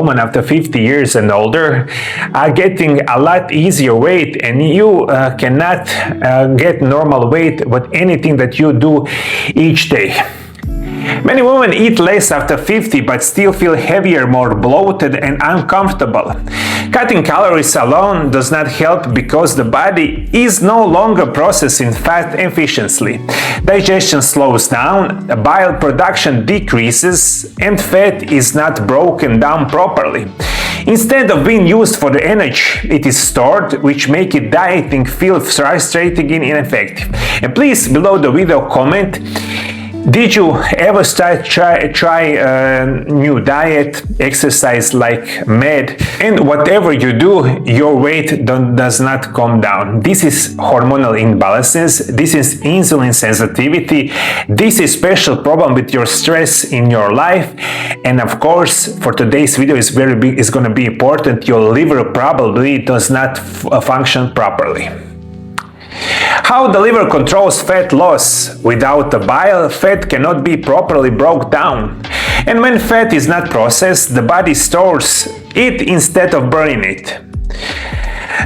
women after 50 years and older are getting a lot easier weight, and you cannot get normal weight with anything that you do each day. Many women eat less after 50 but still feel heavier, more bloated and uncomfortable. Cutting calories alone does not help because the body is no longer processing fat efficiently. Digestion slows down, bile production decreases, and fat is not broken down properly. Instead of being used for the energy, it is stored, which makes it dieting feel frustrating and ineffective. And please, below the video, comment: did you ever try a new diet, exercise like mad, and whatever you do, your weight does not come down? This is hormonal imbalances, this is insulin sensitivity, this is special problem with your stress in your life, and of course, for today's video is going to be important. Your liver probably does not function properly. How the liver controls fat loss? Without the bile, fat cannot be properly broken down. And when fat is not processed, the body stores it instead of burning it.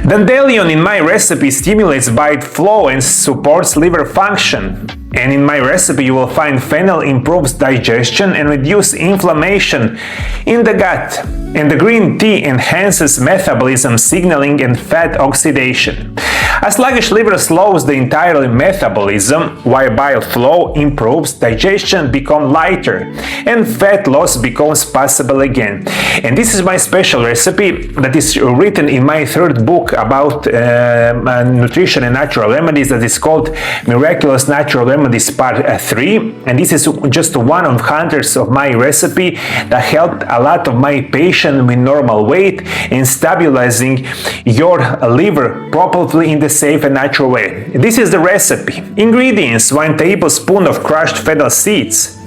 Dandelion in my recipe stimulates bile flow and supports liver function. And in my recipe you will find fennel improves digestion and reduces inflammation in the gut. And the green tea enhances metabolism signaling and fat oxidation. A sluggish liver slows the entire metabolism, while bile flow improves, digestion becomes lighter, and fat loss becomes possible again. And this is my special recipe that is written in my third book about nutrition and natural remedies, that is called Miraculous Natural Remedies Part 3. And this is just one of hundreds of my recipe that helped a lot of my patients with normal weight and stabilizing your liver properly in the safe and natural way. This is the recipe. Ingredients: 1 tablespoon of crushed fennel seeds,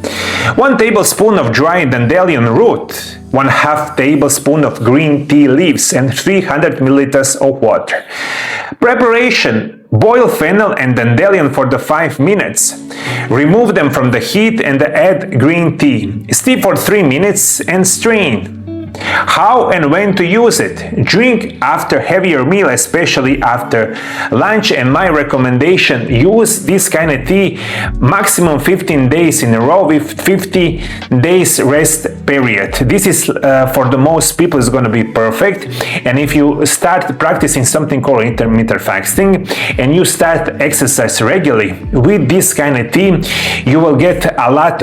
1 tablespoon of dry dandelion root, 1/2 tablespoon of green tea leaves, and 300 milliliters of water. Preparation: boil fennel and dandelion for the 5 minutes. Remove them from the heat and add green tea. Steep for 3 minutes and strain. How and when to use it? Drink after heavier meal, especially after lunch, and my recommendation: use this kind of tea maximum 15 days in a row with 50 days rest period. This is for the most people is going to be perfect. And if you start practicing something called intermittent fasting and you start exercise regularly with this kind of tea, you will get a lot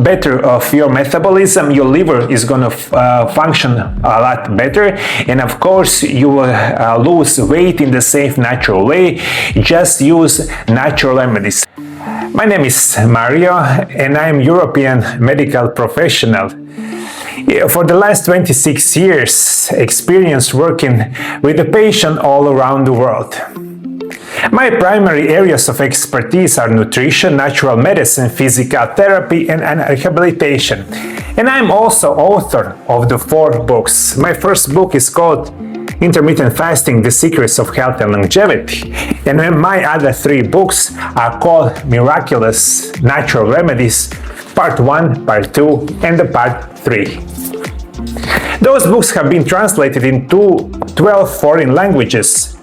better of your metabolism. Your liver is going to function a lot better, and of course you will lose weight in the safe natural way. Just use natural remedies. My name is Mario and I am European medical professional. For the last 26 years experience working with the patient all around the world. My primary areas of expertise are nutrition, natural medicine, physical therapy, and rehabilitation. And I'm also author of the 4 books. My first book is called Intermittent Fasting: The Secrets of Health and Longevity. And my other 3 books are called Miraculous Natural Remedies, Part 1, Part 2, and the Part 3. Those books have been translated into 12 foreign languages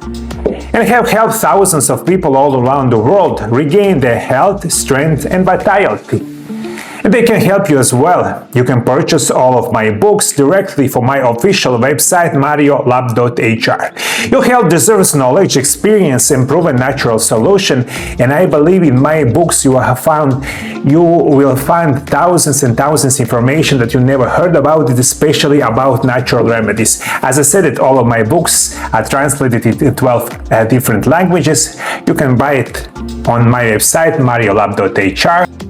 and have helped thousands of people all around the world regain their health, strength, and vitality. And they can help you as well. You can purchase all of my books directly from my official website, mariolab.hr. Your health deserves knowledge, experience, and proven natural solution. And I believe in my books you will find thousands and thousands of information that you never heard about, especially about natural remedies. As I said, all of my books are translated into 12 different languages. You can buy it on my website, mariolab.hr.